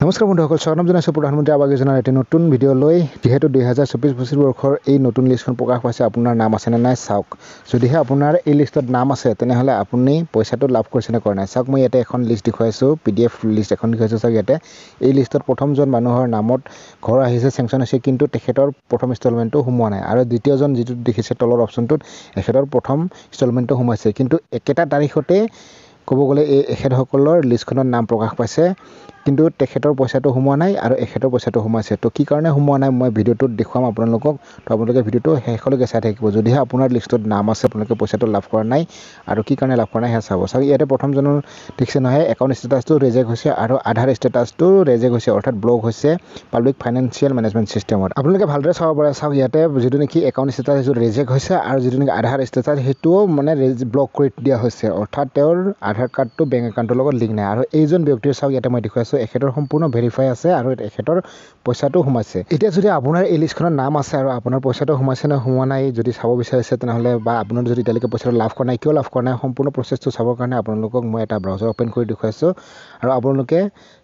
নমস্কাৰ বন্ধুসকল, স্বাগতম জনাইছোঁ প্ৰধানমন্ত্ৰী আৱাস যোজনাৰ এটি নতুন ভিডিঅ'লৈ। যিহেতু 2024-25 বৰ্ষৰ এই নতুন লিষ্টখন প্ৰকাশ পাইছে, আপোনাৰ নাম আছেনে নাই চাওক। যদিহে আপোনাৰ এই লিষ্টত নাম আছে তেনেহ'লে আপুনি পইচাটো লাভ কৰিছেনে কৰা নাই চাওক। মই ইয়াতে এখন লিষ্ট দেখুৱাইছোঁ, PDF লিষ্ট এখন দেখুৱাইছোঁ চাওক। ইয়াতে এই লিষ্টত প্ৰথমজন মানুহৰ নামত ঘৰ আহিছে, চেংচন হৈছে, কিন্তু তেখেতৰ প্ৰথম ইনষ্টলমেণ্টটো সোমোৱা নাই। আৰু দ্বিতীয়জন যিটো দেখিছে তলৰ অপশ্যনটোত, এখেতৰ প্ৰথম ইনষ্টলমেণ্টটো সোমাইছে, কিন্তু একেটা তাৰিখতে ক'ব গ'লে এই এখেতসকলৰ লিষ্টখনত নাম প্ৰকাশ পাইছে, কিন্তু তেখেতৰ পইচাটো সোমোৱা নাই আৰু এখেতৰ পইচাটো সোমাইছে। তো কি কাৰণে সোমোৱা নাই মই ভিডিঅ'টোত দেখুৱাম আপোনালোকক। তো আপোনালোকে ভিডিঅ'টো শেষলৈকে চাই থাকিব। যদিহে আপোনাৰ লিষ্টত নাম আছে, আপোনালোকে পইচাটো লাভ কৰা নাই আৰু কি কাৰণে লাভ কৰা নাই সেয়া চাব। চাওক ইয়াতে প্ৰথমজনৰ দেখিছে নহয়, একাউণ্ট ষ্টেটাছটো ৰেজেক্ট হৈছে আৰু আধাৰ ষ্টেটাছটো ৰেজেক্ট হৈছে, অৰ্থাৎ ব্লক হৈছে পাব্লিক ফাইনেন্সিয়েল মেনেজমেণ্ট চিষ্টেমত। আপোনালোকে ভালদৰে চাব পাৰে। চাওক ইয়াতে যিটো নেকি একাউণ্ট ষ্টেটাছ সেইটো ৰেজেক্ট হৈছে আৰু যিটো নেকি আধাৰ ষ্টেটাছ সেইটোও মানে ব্লক কৰি দিয়া হৈছে, অৰ্থাৎ তেওঁৰ আধাৰ কাৰ্ডটো বেংক একাউণ্টৰ লগত লিংক নাই। আৰু এইজন ব্যক্তিৰ চাওক ইয়াতে মই দেখুৱাইছোঁ, এখেতৰ সম্পূৰ্ণ ভেৰিফাই আছে আৰু এখেতৰ পইচাটো সোমাইছে। এতিয়া যদি আপোনাৰ এই লিষ্টখনত নাম আছে আৰু আপোনাৰ পইচাটো সোমাইছে নে সোমোৱা নাই যদি চাব বিচাৰিছে তেনেহ'লে, বা আপোনাৰ যদি এতিয়ালৈকে পইচাটো লাভ কৰা নাই, কিয় লাভ কৰা নাই, সম্পূৰ্ণ প্ৰচেছটো চাবৰ কাৰণে আপোনালোকক মই এটা ব্ৰাউজাৰ অ'পেন কৰি দেখুৱাইছোঁ। আৰু আপোনালোকে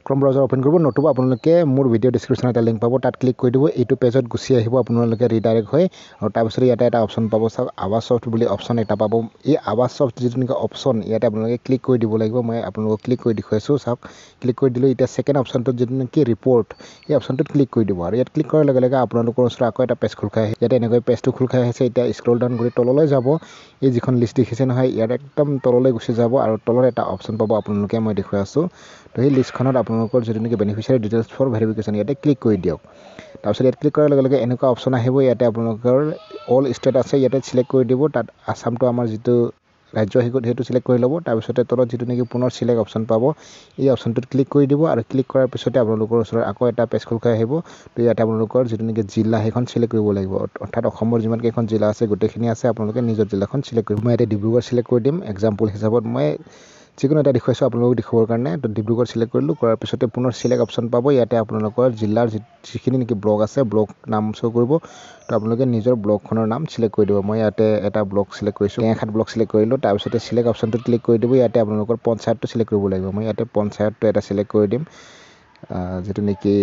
ক্ৰম ব্ৰাউজাৰ অ'পেন কৰিব, নতুবা আপোনালোকে মোৰ ভিডিঅ' ডিছক্ৰিপশ্যনত এটা লিংক পাব, তাত ক্লিক কৰি দিব। এইটো পেজত গুচি আহিব আপোনালোকে ৰিডাইৰেক্ট হৈ, আৰু তাৰপিছত ইয়াতে এটা অপশ্যন পাব চাওক, আৱাজ ছফ্ট বুলি অপশ্যন এটা পাব। এই আৱাজ ছফ্ট যিটো নেকি অপশ্যন, ইয়াতে আপোনালোকে ক্লিক কৰি দিব লাগিব। মই আপোনালোকক ক্লিক কৰি দেখুৱাইছোঁ চাওক। ক্লিক কৰি দিলোঁ। এতিয়া ছেকেণ্ড অপশ্যনটোত যিটো নেকি ৰিপৰ্ট, এই অপশ্যনটোত ক্লিক কৰি দিব। আৰু ইয়াত ক্লিক কৰাৰ লগে লগে আপোনালোকৰ ওচৰত আকৌ এটা পেজ খোল খাই আহে। ইয়াতে এনেকৈ পেজটো খোল খাই আহিছে। এতিয়া স্ক্ৰল ডাউন কৰি তললৈ যাব, এই যিখন লিষ্ট দেখিছে নহয়, ইয়াত একদম তললৈ গুচি যাব আৰু তলত এটা অপশ্যন পাব আপোনালোকে, মই দেখুৱাই আছোঁ। তো সেই লিষ্টখনত আপোনালোকৰ যিটো নেকি বেনিফিচিয়াৰী ডিটেইলছ ফৰ ভেৰিফিকেশ্যন, ইয়াতে ক্লিক কৰি দিয়ক। তাৰপিছত ইয়াত ক্লিক কৰাৰ লগে লগে এনেকুৱা অপশ্যন আহিব। ইয়াতে আপোনালোকৰ অল ষ্টেট আছে, ইয়াতে চিলেক্ট কৰি দিব। তাত আছামটো আমাৰ যিটো ৰাজ্য সেইটো চিলেক্ট কৰি ল'ব। তাৰপিছতে তলত যিটো নেকি পুনৰ চিলেক্ট অপশ্যন পাব, এই অপশ্যনটোত ক্লিক কৰি দিব। আৰু ক্লিক কৰাৰ পিছতে আপোনালোকৰ ওচৰত আকৌ এটা পেজ খোল খাই আহিব। তো ইয়াতে আপোনালোকৰ যিটো নেকি জিলা সেইখন চিলেক্ট কৰিব লাগিব, অৰ্থাৎ অসমৰ যিমানকেইখন জিলা আছে গোটেইখিনি আছে, আপোনালোকে নিজৰ জিলাখন চিলেক্ট কৰিব। মই ইয়াতে ডিব্ৰুগড় চিলেক্ট কৰি দিম এক্সাম্পল হিচাপত, মই যিকোনো এটা দেখুৱাইছোঁ আপোনালোকক দেখুৱাবৰ কাৰণে। তো ডিব্ৰুগড় চিলেক্ট কৰিলোঁ, কৰাৰ পিছতে পুনৰ চিলেক্ট অপশ্যন পাব। ইয়াতে আপোনালোকৰ জিলাৰ যিখিনি নেকি ব্লক আছে, ব্লক নাম শ্ব' কৰিব। তো আপোনালোকে নিজৰ ব্লকখনৰ নাম চিলেক্ট কৰি দিব। মই ইয়াতে এটা ব্লক চিলেক্ট কৰিছোঁ, টেঙাখাত ব্লক চিলেক্ট কৰিলোঁ। তাৰপিছতে চিলেক্ট অপশ্যনটোত ক্লিক কৰি দিব। ইয়াতে আপোনালোকৰ পঞ্চায়তটো চিলেক্ট কৰিব লাগিব। মই ইয়াতে পঞ্চায়তটো এটা চিলেক্ট কৰি দিম, যিটো নেকি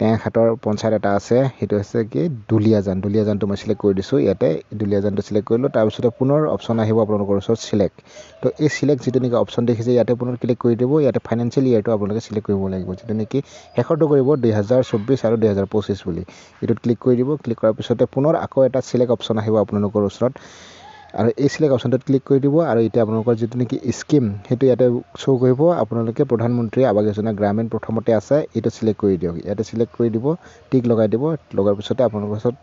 টেঙাখাতৰ পঞ্চায়ত এটা আছে, সেইটো হৈছে কি দুলীয়াজানটো মই চিলেক্ট কৰি দিছোঁ। ইয়াতে দুলীয়াজানটো চিলেক্ট কৰিলোঁ। তাৰপিছতে পুনৰ অপশ্যন আহিব আপোনালোকৰ ওচৰত চিলেক্ট। তো এই চিলেক্ট যিটো নেকি অপশ্যন দেখিছে, ইয়াতে পুনৰ ক্লিক কৰি দিব। ইয়াতে ফাইনেন্সিয়েল ইয়েৰটো আপোনালোকে চিলেক্ট কৰিব লাগিব, যিটো নেকি শেষৰটো কৰিব 2024 আৰু 2025 বুলি। এইটোত ক্লিক কৰি দিব। ক্লিক কৰাৰ পিছতে পুনৰ আকৌ এটা চিলেক্ট অপশ্যন আহিব আপোনালোকৰ ওচৰত, আৰু এই চিলেক্ট অপশ্যনটোত ক্লিক কৰি দিব। আৰু এতিয়া আপোনালোকৰ যিটো নেকি স্কিম সেইটো ইয়াতে শ্ব' কৰিব। আপোনালোকে প্ৰধানমন্ত্ৰী আৱাস যোজনা গ্ৰামীণ প্ৰথমতে আছে, এইটো চিলেক্ট কৰি দিয়ক। ইয়াতে চিলেক্ট কৰি দিব, টিক লগাই দিব। লগাৰ পিছতে আপোনালোকৰ ওচৰত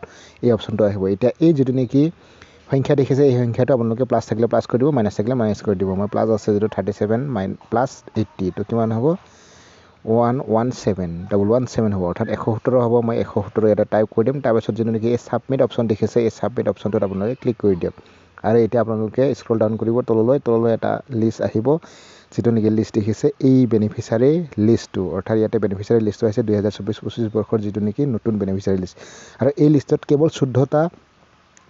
এই অপশ্যনটো আহিব। এতিয়া এই যিটো নেকি সংখ্যা দেখিছে, এই সংখ্যাটো আপোনালোকে প্লাছ থাকিলে প্লাছ কৰি দিব, মাইনাছ থাকিলে মাইনাছ কৰি দিব। মই প্লাছ আছে যিটো 37 প্লাছ 80, তো কিমান হ'ব 117 হ'ব, অৰ্থাৎ 117 হ'ব। মই 117 ইয়াতে টাইপ কৰি দিম। তাৰপিছত যিটো নেকি এই ছাবমিট অপশ্যন দেখিছে, এই ছাবমিট অপশ্যনটোত আপোনালোকে ক্লিক কৰি দিয়ক। আৰু এতিয়া আপোনালোকে স্ক্ৰল ডাউন কৰিব তললৈ এটা লিষ্ট আহিব, যিটো নেকি লিষ্ট দেখিছে এই বেনিফিচিয়াৰী লিষ্টটো, অৰ্থাৎ ইয়াতে বেনিফিচিয়াৰী লিষ্টটো আহিছে 2024-25 বৰ্ষৰ যিটো নেকি নতুন বেনিফিচিয়াৰী লিষ্ট। আৰু এই লিষ্টত কেৱল 14টা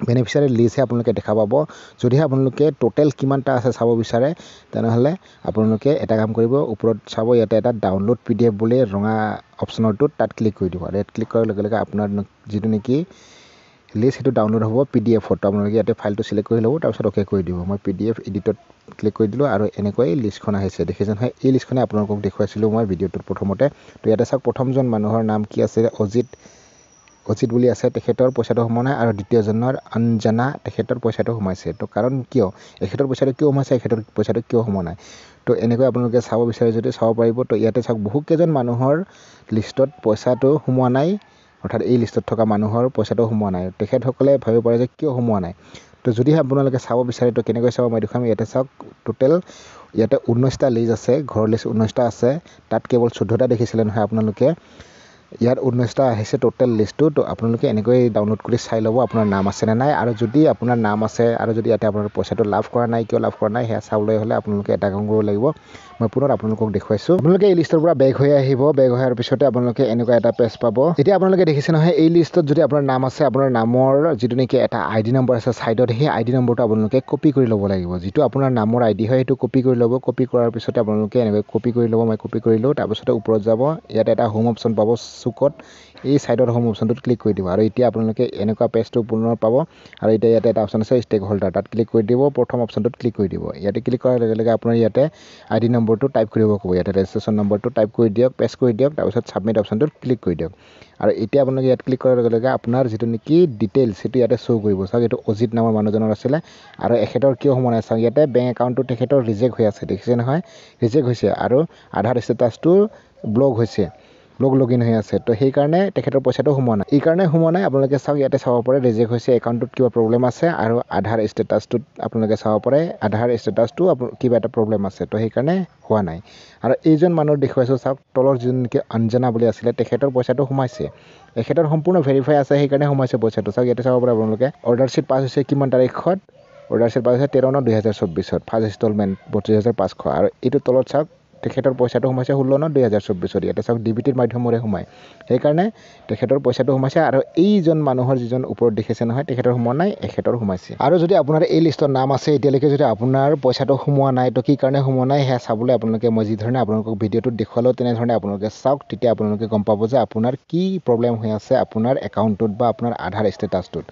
বেনিফিচিয়াৰী লিষ্টহে আপোনালোকে দেখা পাব। যদিহে আপোনালোকে টোটেল কিমানটা আছে চাব বিচাৰে তেনেহ'লে আপোনালোকে এটা কাম কৰিব, ওপৰত চাব ইয়াতে এটা ডাউনলোড PDF বুলি ৰঙা অপশ্যনটোত, তাত ক্লিক কৰি দিব। আৰু ইয়াত ক্লিক কৰাৰ লগে লগে আপোনাৰ যিটো নেকি লিষ্ট সেইটো ডাউনলোড হ'ব PDF-ত। আপোনালোকে ইয়াতে ফাইলটো চিলেক্ট কৰি ল'ব, তাৰপিছত অ'কে কৰি দিব। মই PDF এডিটত ক্লিক কৰি দিলোঁ আৰু এনেকৈ লিষ্টখন আহিছে, দেখিছে নহয়। এই লিষ্টখনে আপোনালোকক দেখুৱাইছিলোঁ মই ভিডিঅ'টোত প্ৰথমতে। তো ইয়াতে চাওক প্ৰথমজন মানুহৰ নাম কি আছে, অজিত বুলি আছে, তেখেতৰ পইচাটো সোমোৱা নাই। আৰু দ্বিতীয়জনৰ অঞ্জনা, তেখেতৰ পইচাটো সোমাইছে। তো কাৰণ কিয় এখেতৰ পইচাটো কিয় সোমাইছে, এখেতৰ পইচাটো কিয় সোমোৱা নাই, তো এনেকৈ আপোনালোকে চাব বিচাৰে যদি চাব পাৰিব। তো ইয়াতে চাওক বহুকেইজন মানুহৰ লিষ্টত পইচাটো সোমোৱা নাই, অৰ্থাৎ এই লিষ্টত থকা মানুহৰ পইচাটো সোমোৱা নাই। তেখেতসকলে ভাবিব পাৰে যে কিয় সোমোৱা নাই। তো যদিহে আপোনালোকে চাব বিচাৰে তো কেনেকৈ চাব মই দেখুৱাম। ইয়াতে চাওক টোটেল ইয়াতে 19টা লিষ্ট আছে, ঘৰ লিষ্ট 19টা আছে, তাত কেৱল 14টা দেখিছিলে নহয় আপোনালোকে। ইয়াত 19টা আহিছে টোটেল লিষ্টটো। তো আপোনালোকে এনেকৈ ডাউনলোড কৰি চাই ল'ব আপোনাৰ নাম আছে নে নাই। আৰু যদি আপোনাৰ নাম আছে আৰু যদি ইয়াতে আপোনাৰ পইচাটো লাভ কৰা নাই, কিয় লাভ কৰা নাই সেয়া চাবলৈ হ'লে আপোনালোকে এটা কাম কৰিব লাগিব। মই পুনৰ আপোনালোকক দেখুৱাইছোঁ। আপোনালোকে এই লিষ্টৰ পৰা বেক হৈ আহিব। বেক হৈ অহাৰ পিছতে আপোনালোকে এনেকুৱা এটা পেজ পাব। এতিয়া আপোনালোকে দেখিছে নহয়, এই লিষ্টত যদি আপোনাৰ নাম আছে, আপোনাৰ নামৰ যিটো নেকি এটা ID নম্বৰ আছে ছাইডত, সেই ID নম্বৰটো আপোনালোকে কপি কৰি ল'ব লাগিব। যিটো আপোনাৰ নামৰ ID হয় সেইটো কপি কৰি ল'ব। কপি কৰাৰ পিছতে আপোনালোকে এনেকৈ কপি কৰি ল'ব। মই কপি কৰিলোঁ। তাৰপিছতে ওপৰত যাব, ইয়াত এটা হোম অপশ্যন পাব চুকত, এই ছাইডৰ হোম অপশ্যনটোত ক্লিক কৰি দিব। আৰু এতিয়া আপোনালোকে এনেকুৱা পেজটো পুনৰ পাব। আৰু এতিয়া ইয়াতে এটা অপশ্যন আছে ষ্টেক হোল্ডাৰ, তাত ক্লিক কৰি দিব। প্ৰথম অপশ্যনটোত ক্লিক কৰি দিব। ইয়াতে ক্লিক কৰাৰ লগে লগে আপোনাৰ ইয়াতে ID নম্বৰটো টাইপ কৰিব ক'ব। ইয়াতে ৰেজিষ্ট্ৰেশ্যন নম্বৰটো টাইপ কৰি দিয়ক, পেষ্ট কৰি দিয়ক। তাৰপিছত ছাবমিট অপশ্যনটোত ক্লিক কৰি দিয়ক। আৰু এতিয়া আপোনালোকে ইয়াত ক্লিক কৰাৰ লগে লগে আপোনাৰ যিটো নেকি ডিটেইলছ সেইটো ইয়াতে শ্ব' কৰিব। চাওক, এইটো অজিত নামৰ মানুহজনৰ আছিলে। আৰু এখেতৰ কিয় সোমোৱা নাই চাওক, ইয়াতে বেংক একাউণ্টটো তেখেতৰ ৰিজেক্ট হৈ আছে, দেখিছে নহয়, ৰিজেক্ট হৈছে। আৰু আধাৰ ষ্টেটাছটো ব্লক হৈছে, ব্লক লগইন হৈ আছে। তো সেইকাৰণে তেখেতৰ পইচাটো সোমোৱা নাই। এই কাৰণে সোমোৱা নাই আপোনালোকে চাওক, ইয়াতে চাব পাৰে ৰিজেক্ট হৈছে, একাউণ্টটোত কিবা প্ৰব্লেম আছে। আৰু আধাৰ ষ্টেটাছটোত আপোনালোকে চাব পাৰে আধাৰ ষ্টেটাছটো কিবা এটা প্ৰব্লেম আছে। তো সেইকাৰণে হোৱা নাই। আৰু এইজন মানুহ দেখুৱাইছোঁ চাওক, তলৰ যোন নেকি অঞ্জনা বুলি আছিলে, তেখেতৰ পইচাটো সোমাইছে। এখেতৰ সম্পূৰ্ণ ভেৰিফাই আছে, সেইকাৰণে সোমাইছে পইচাটো। চাওক, ইয়াতে চাব পাৰে আপোনালোকে অৰ্ডাৰ শ্বীট পাছ হৈছে কিমান তাৰিখত, অৰ্ডাৰ শ্বীট পাছ হৈছে 13/9/2024, ফাৰ্ষ্ট ইনষ্টলমেণ্ট 32,500। আৰু এইটো তলত চাওক, তেখেতৰ পইচাটো সোমাইছে 16/9/2024। ইয়াতে চাওক ডিবিটিৰ মাধ্যমেৰে সোমায়, সেইকাৰণে তেখেতৰ পইচাটো সোমাইছে। আৰু এইজন মানুহৰ যিজন ওপৰত দেখিছে নহয়, তেখেতৰ সোমোৱা নাই, এখেতৰ সোমাইছে। আৰু যদি আপোনাৰ এই লিষ্টত নাম আছে, এতিয়ালৈকে যদি আপোনাৰ পইচাটো সোমোৱা নাই, তো কি কাৰণে সোমোৱা নাই সেয়া চাবলৈ আপোনালোকে মই যিধৰণে আপোনালোকক ভিডিঅ'টোত দেখুৱালোঁ তেনেধৰণে আপোনালোকে চাওক। তেতিয়া আপোনালোকে গম পাব যে আপোনাৰ কি প্ৰব্লেম হৈ আছে আপোনাৰ একাউণ্টটোত বা আপোনাৰ আধাৰ ষ্টেটাছটোত।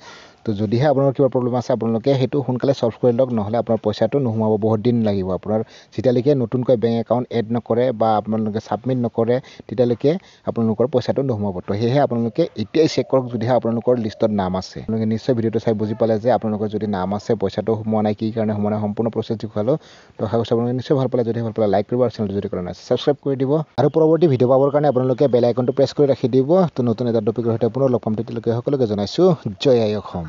তো যদিহে আপোনাৰ কিবা প্ৰব্লেম আছে, আপোনালোকে সেইটো সোনকালে ছল্ভ কৰি লওক, নহ'লে আপোনাৰ পইচাটো নোসোমাব, বহুত দিন লাগিব আপোনাৰ। যেতিয়ালৈকে নতুনকৈ বেংক একাউণ্ট এড নকৰে বা আপোনালোকে ছাবমিট নকৰে, তেতিয়ালৈকে আপোনালোকৰ পইচাটো নোসোমাব। তো সেয়েহে আপোনালোকে এতিয়াই চেক কৰক যদিহে আপোনালোকৰ লিষ্টত নাম আছে। আপোনালোকে নিশ্চয় ভিডিঅ'টো চাই বুজি পালে যে আপোনালোকৰ যদি নাম আছে, পইচাটো সোমোৱা নাই, কি কাৰণে সোমোৱা নাই, সম্পূৰ্ণ প্ৰচেছ দেখুৱালোঁ। তো আশা কৰিছোঁ আপোনালোকে নিশ্চয় ভাল পালে। যদি ভাল পালে লাইক কৰিব, আৰু চেনেলটো যদি কৰা নাই ছাবস্ক্ৰাইব কৰি দিব। আৰু পৰৱৰ্তী ভিডিঅ' পাবৰ কাৰণে আপোনালোকে বেল আইকনটো প্ৰেছ কৰি ৰাখি দিব। তো নতুন এটা টপিকৰ সৈতে পুনৰ লগ পাম, তেতিয়ালৈকে সকলোকে জনাইছোঁ জয় আই অসম।